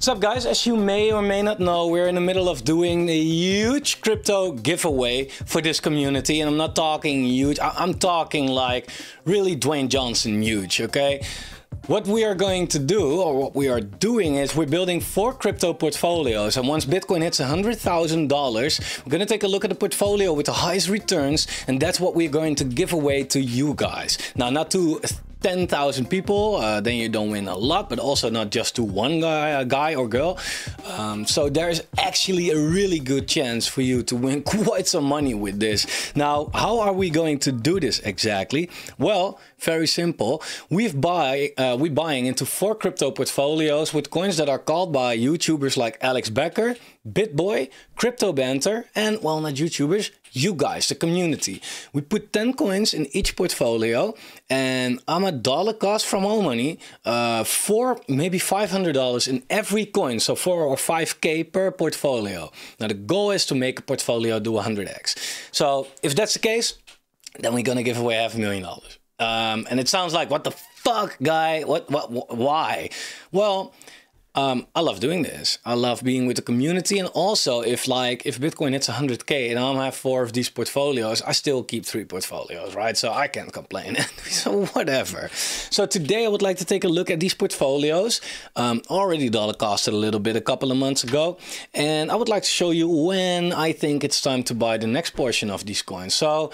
What's up guys, as you may or may not know, we're in the middle of doing a huge crypto giveaway for this community, and I'm not talking huge, I'm talking like really Dwayne Johnson huge, okay? What we are going to do, or what we are doing, is we're building 4 crypto portfolios, and once Bitcoin hits $100,000, we're going to take a look at the portfolio with the highest returns, and that's what we're going to give away to you guys. Now, not to 10,000 people, then you don't win a lot, but also not just to one guy or girl. So there's actually a really good chance for you to win quite some money with this. Now, how are we going to do this exactly? Well, very simple. We're buying into 4 crypto portfolios with coins that are called by YouTubers like Becker, Bitboy, Crypto Banter, and, well, not YouTubers, you guys, the community. We put 10 coins in each portfolio, and I'm a dollar cost from all money, $4, maybe $500 in every coin, so 4 or 5K per portfolio. Now the goal is to make a portfolio do 100x. So if that's the case, then we're gonna give away $500,000. And it sounds like, what the fuck, guy? Why? Well, I love doing this. I love being with the community, and also if Bitcoin hits 100K and I have 4 of these portfolios, I still keep 3 portfolios, right? So I can't complain. So whatever. So today I would like to take a look at these portfolios. Already dollar costed a little bit a couple of months ago, and I would like to show you when I think it's time to buy the next portion of these coins. So,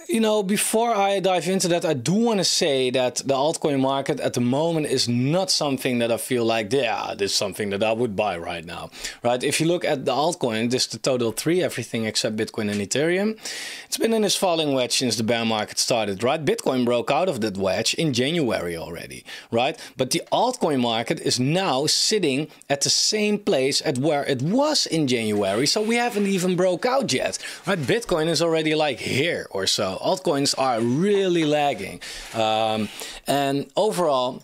you know, before I dive into that, I do want to say that the altcoin market at the moment is not something that I feel like, yeah, this is something that I would buy right now, right? If you look at the altcoin, this is the total 3, everything except Bitcoin and Ethereum. It's been in this falling wedge since the bear market started, right? Bitcoin broke out of that wedge in January already, right? But the altcoin market is now sitting at the same place at where it was in January, so we haven't even broke out yet, right? Bitcoin is already like here or so. Altcoins are really lagging, and overall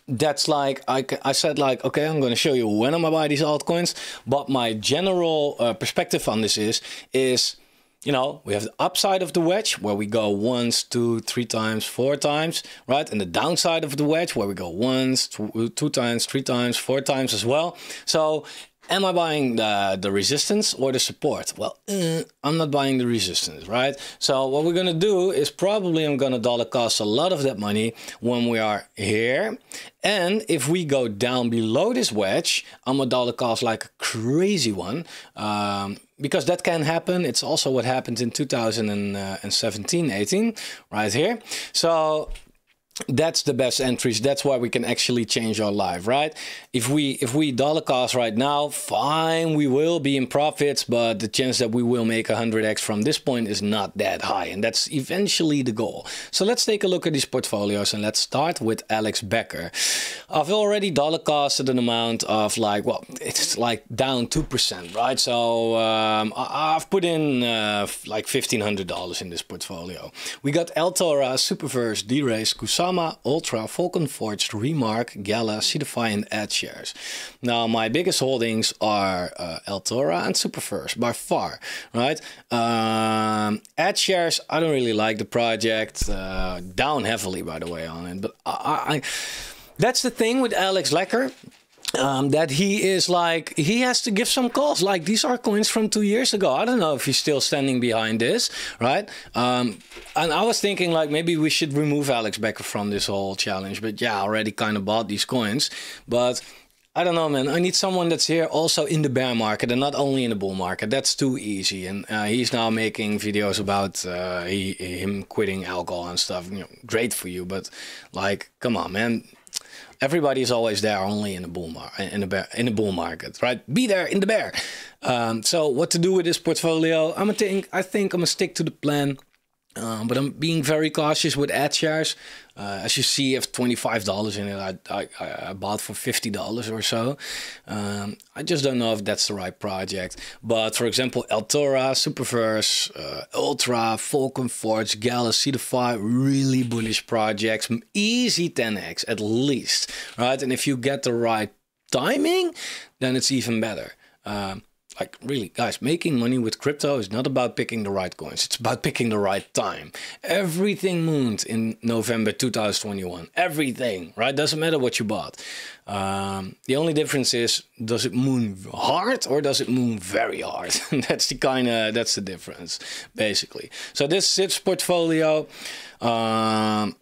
that's like I said, like, okay, I'm going to show you when I'm gonna buy these altcoins, but my general perspective on this is, you know, we have the upside of the wedge where we go once, 2, 3 times, 4 times, right? And the downside of the wedge where we go once, 2 times, 3 times, 4 times as well. So am I buying the resistance or the support? Well, I'm not buying the resistance, right? So what we're going to do is probably I'm going to dollar cost a lot of that money when we are here. And if we go down below this wedge, I'm a dollar cost like a crazy one. Because that can happen. It's also what happened in 2017, 18, right here. So that's the best entries. That's why we can actually change our life, right? If we dollar cost right now, fine, we will be in profits, but the chance that we will make 100x from this point is not that high, and that's eventually the goal. So let's take a look at these portfolios, and let's start with Becker. I've already dollar costed an amount of like, well, it's like down 2%, right? So I've put in like $1,500 in this portfolio. We got Altora, Superverse, D-Race, Kusama, Ultra, Falcon Forged, Remark, Gala, Cedify, and Ad shares. Now, my biggest holdings are Altora and Superverse by far, right? Ad shares, I don't really like the project. Down heavily, by the way, on it. But that's the thing with Becker. That he is like, he has to give some calls. Like, these are coins from 2 years ago. I don't know if he's still standing behind this, right? And I was thinking like maybe we should remove Becker from this whole challenge. But yeah, I already kind of bought these coins. But I don't know, man. I need someone that's here also in the bear market and not only in the bull market. That's too easy. And he's now making videos about him quitting alcohol and stuff. You know, great for you, but like, come on, man. Everybody's always there only in the bull market, right? Be there in the bear. So what to do with this portfolio? I think I'm gonna stick to the plan. But I'm being very cautious with ad shares. As you see, I have $25 in it. I bought for $50 or so. I just don't know if that's the right project. But for example, Altora, Superverse, Ultra, Falcon Forge, Gala, Cedify, really bullish projects. Easy 10x at least, right? And if you get the right timing, then it's even better. Like really, guys, making money with crypto is not about picking the right coins. It's about picking the right time. Everything mooned in November 2021. Everything, right? Doesn't matter what you bought. The only difference is, does it moon hard or does it moon very hard? That's the difference, basically. So this SIPS portfolio, and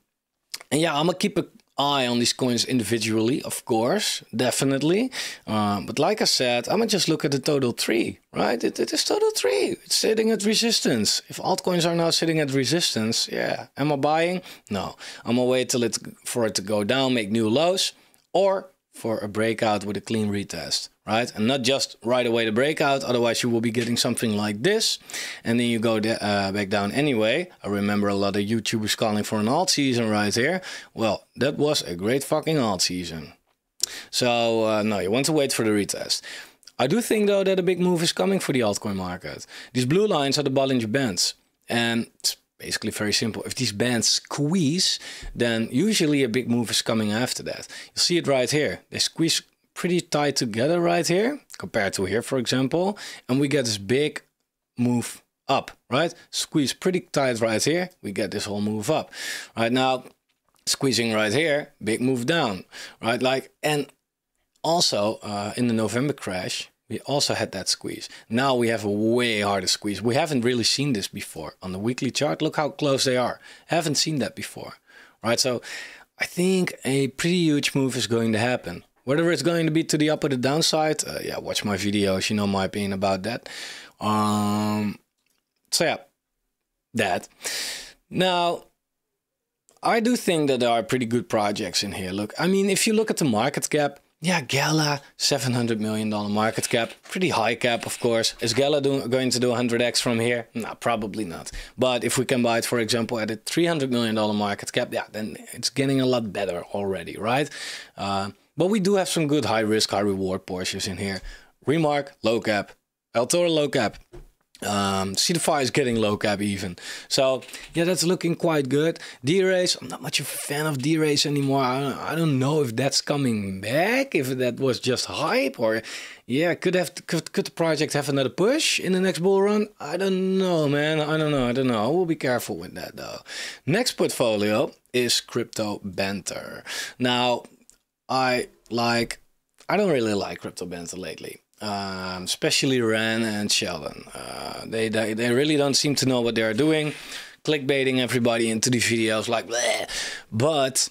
yeah, I'm gonna keep an eye on these coins individually, of course, definitely. But like I said, I'm gonna just look at the total tree, right? It is total tree. It's sitting at resistance. If altcoins are now sitting at resistance, yeah. Am I buying? No. I'm gonna wait till for it to go down, make new lows, or for a breakout with a clean retest, right? And not just right away the breakout, otherwise you will be getting something like this, and then you go back down anyway. I remember a lot of YouTubers calling for an alt season right here. Well, that was a great fucking alt season. So no, you want to wait for the retest. I do think though that a big move is coming for the altcoin market. These blue lines are the Bollinger Bands, and it's basically very simple. If these bands squeeze, then usually a big move is coming after that. You'll see it right here. They squeeze pretty tight together right here, compared to here, for example. And we get this big move up, right? Squeeze pretty tight right here. We get this whole move up. Right now, squeezing right here, big move down, right? Like, and also in the November crash, we also had that squeeze. Now we have a way harder squeeze. We haven't really seen this before. On the weekly chart, look how close they are. Haven't seen that before, right? So I think a pretty huge move is going to happen. Whether it's going to be to the up or the downside, yeah, watch my videos, you know my opinion about that. So yeah, that. Now, I do think that there are pretty good projects in here. Look, I mean, if you look at the market cap, yeah, Gala, $700 million market cap. Pretty high cap, of course. Is Gala going to do 100x from here? No, probably not. But if we can buy it, for example, at a $300 million market cap, yeah, then it's getting a lot better already, right? But we do have some good high risk, high reward Porsches in here. Remark, low cap. El Toro, low cap. C2Fi is getting low cap even. So yeah, that's looking quite good. D-Race, I'm not much of a fan of D-Race anymore. I don't know if that's coming back, if that was just hype, or yeah, could the project have another push in the next bull run? I don't know, man. I don't know. We'll be careful with that though. Next portfolio is Crypto Banter. Now, I don't really like Crypto Banter lately. Especially Ran and Sheldon. They really don't seem to know what they are doing, clickbaiting everybody into the videos like bleh. But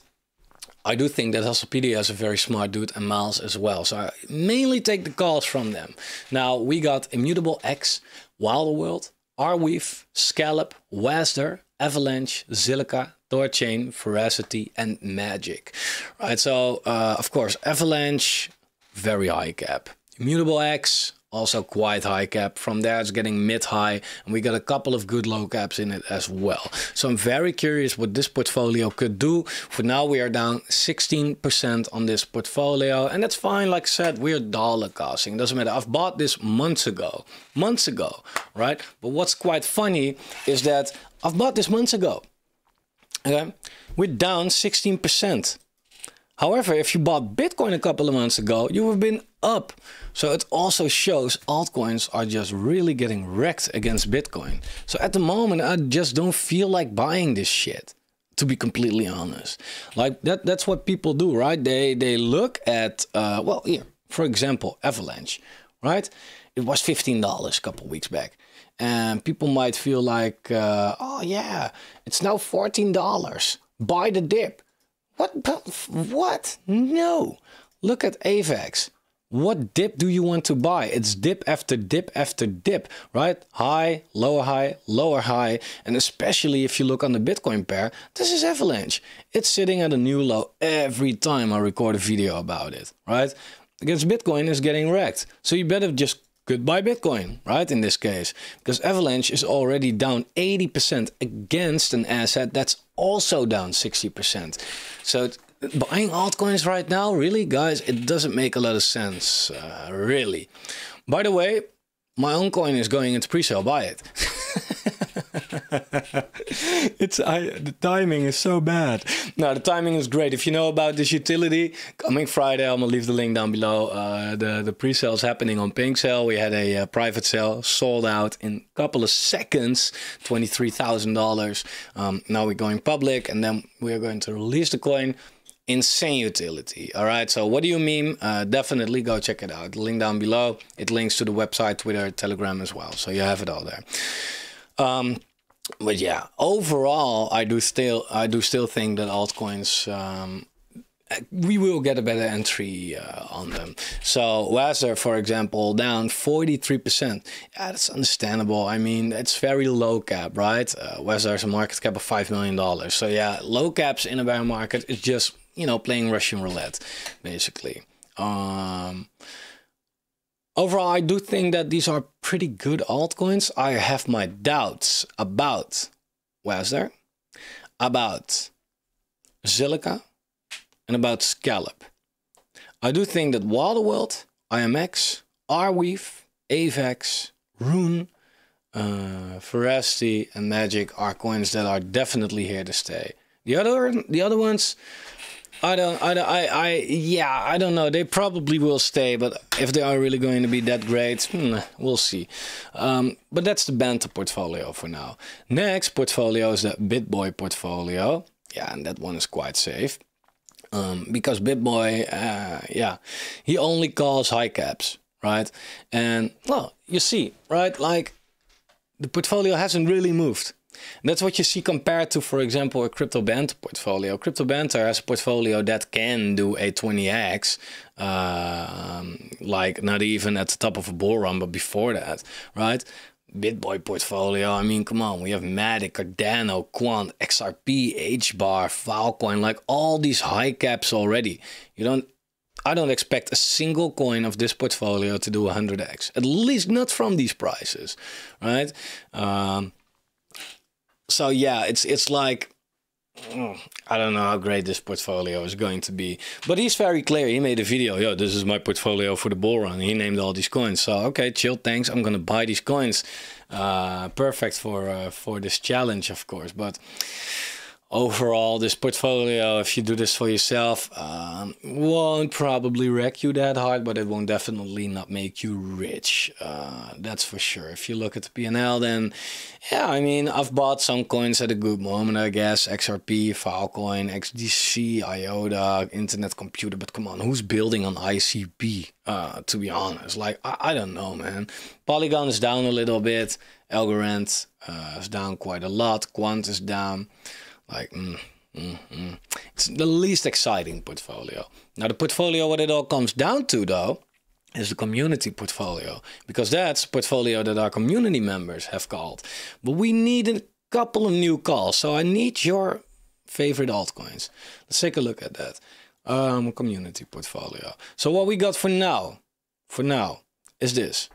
I do think that Hasselpedia is a very smart dude, and Miles as well. So I mainly take the calls from them. Now we got Immutable X, Wilderworld, Arweave, Scallop, Wasder, Avalanche, Zilliqa, Thorchain, Veracity, and Magic. Right, so of course Avalanche, very high cap. Immutable X, also quite high cap. From there it's getting mid-high, and we got a couple of good low caps in it as well. So I'm very curious what this portfolio could do. For now we are down 16% on this portfolio, and that's fine. Like I said, we're dollar costing. Doesn't matter. I've bought this months ago, right? But what's quite funny is that I've bought this months ago. Okay, we're down 16%. However, if you bought Bitcoin a couple of months ago, you have been up. So it also shows altcoins are just really getting wrecked against Bitcoin. So at the moment, I just don't feel like buying this shit, to be completely honest. Like that's what people do, right? They look at, well, here, for example, Avalanche, right? It was $15 a couple weeks back. And people might feel like, oh yeah, it's now $14. Buy the dip. What? No. Look at AVAX. What dip do you want to buy? It's dip after dip after dip, right? High, lower high, lower high. And especially if you look on the Bitcoin pair, this is Avalanche. It's sitting at a new low every time I record a video about it, right? Against Bitcoin is getting wrecked. So you better just goodbye Bitcoin, right? In this case, because Avalanche is already down 80% against an asset that's also down 60%. So buying altcoins right now, really, guys, it doesn't make a lot of sense, really. By the way, my own coin is going into pre-sale. Buy it. The timing is so bad. No, the timing is great. If you know about this utility, coming Friday, I'm gonna leave the link down below. The pre-sale is happening on Pink Sale. We had a private sale, sold out in a couple of seconds, $23,000. Now we're going public, and then we are going to release the coin. Insane utility. All right, so what do you mean? Definitely go check it out. The link down below. It links to the website, Twitter, Telegram as well, so you have it all there. But yeah, overall, I do still think that altcoins, we will get a better entry on them. So Weather, for example, down 43%. Yeah, that's understandable. I mean, it's very low cap, right? Weather has a market cap of $5 million. So yeah, low caps in a bear market is just, you know, playing Russian roulette, basically. Overall, I do think that these are pretty good altcoins. I have my doubts about Weather, about Silica, and about Scallop. I do think that Waterworld, IMX, Arweave, AVAX, Rune, Veracity, and Magic are coins that are definitely here to stay. The other ones, I don't know. They probably will stay, but if they are really going to be that great, we'll see. But that's the Banter portfolio for now. Next portfolio is the Bitboy portfolio. Yeah, and that one is quite safe. Because Bitboy, yeah, he only calls high caps, right? And, well, you see, right, like, the portfolio hasn't really moved. And that's what you see compared to, for example, a Crypto Banter portfolio. Crypto Banter has a portfolio that can do a 20x, like not even at the top of a bull run, but before that, right? Bitboy portfolio, I mean, come on, we have Matic, Cardano, Quant, XRP, HBAR, Filecoin, like all these high caps already. I don't expect a single coin of this portfolio to do 100x, at least not from these prices, right? So yeah, it's like, I don't know how great this portfolio is going to be, but he's very clear. He made a video, yo, this is my portfolio for the bull run. He named all these coins. So okay, chill, thanks. I'm gonna buy these coins. Perfect for this challenge, of course. But overall, this portfolio, if you do this for yourself, won't probably wreck you that hard, but it won't definitely not make you rich. That's for sure. If you look at the P&L, then yeah, I mean, I've bought some coins at a good moment, I guess. XRP, Filecoin, XDC, IOTA, Internet Computer. But come on, who's building on ICP? To be honest, like, I don't know, man. Polygon is down a little bit. Algorand is down quite a lot. Quant is down. Like, it's the least exciting portfolio. Now, the portfolio, what it all comes down to, though, is the community portfolio. Because that's a portfolio that our community members have called. But we need a couple of new calls. So I need your favorite altcoins. Let's take a look at that. Community portfolio. So what we got for now, is this.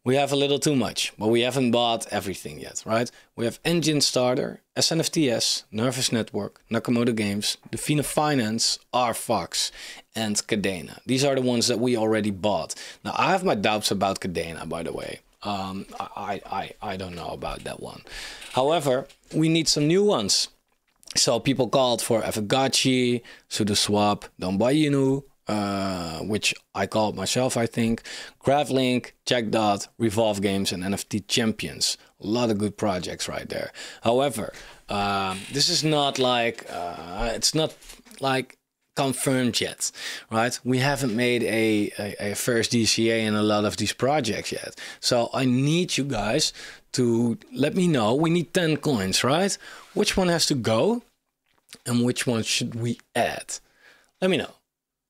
We have a little too much, but we haven't bought everything yet, right? We have Engine Starter, SNFTS, Nervous Network, Nakamoto Games, Defina Finance, RFox, and Cadena. These are the ones that we already bought. Now, I have my doubts about Cadena, by the way. I don't know about that one. However, we need some new ones. So people called for Fibonacci, SudoSwap, Donbayinu, which I called myself, I think, GraphLink, Jackdot, Revolve Games, and NFT Champions. A lot of good projects right there. However, this is not like, it's not like confirmed yet, right? We haven't made a first DCA in a lot of these projects yet. So I need you guys to let me know. We need 10 coins, right? Which one has to go and which one should we add? Let me know.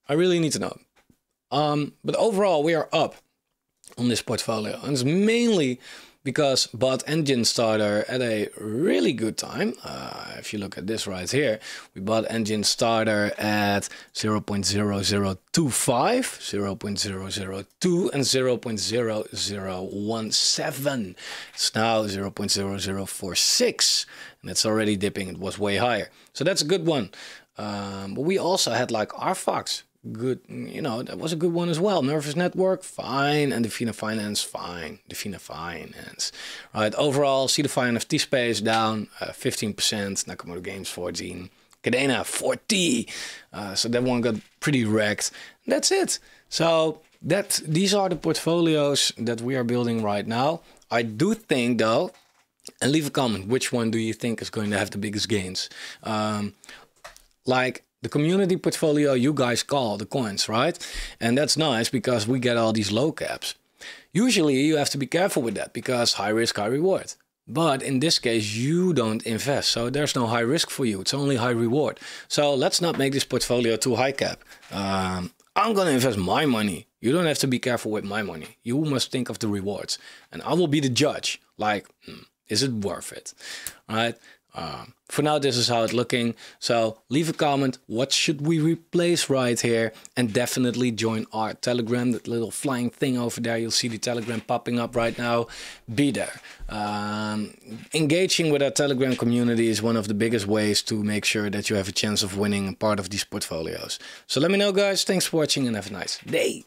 I really need to know. But overall, we are up on this portfolio. And it's mainly because bought Engine Starter at a really good time. If you look at this right here, we bought Engine Starter at 0.0025, 0.002, and 0.0017. It's now 0.0046, and it's already dipping. It was way higher. So that's a good one. But we also had like RFox, good, you know, that was a good one as well. Nervous Network, fine. And Defina Finance, fine. Defina Finance. Right, overall, see the NFT space down 15%. Nakamoto Games 14. Cadena 40. So that one got pretty wrecked. That's it. So these are the portfolios that we are building right now. I do think though, and leave a comment, which one do you think is going to have the biggest gains? Like the community portfolio you guys call the coins, right? And that's nice because we get all these low caps. Usually you have to be careful with that because high risk, high reward. But in this case, you don't invest. So there's no high risk for you. It's only high reward. So let's not make this portfolio too high cap. I'm going to invest my money. You don't have to be careful with my money. You must think of the rewards. And I will be the judge. Like, is it worth it? All right. For now, this is how it's looking. So leave a comment. What should we replace right here? And definitely join our Telegram, that little flying thing over there. You'll see the Telegram popping up right now. Be there. Engaging with our Telegram community is one of the biggest ways to make sure that you have a chance of winning part of these portfolios. So let me know, guys. Thanks for watching and have a nice day.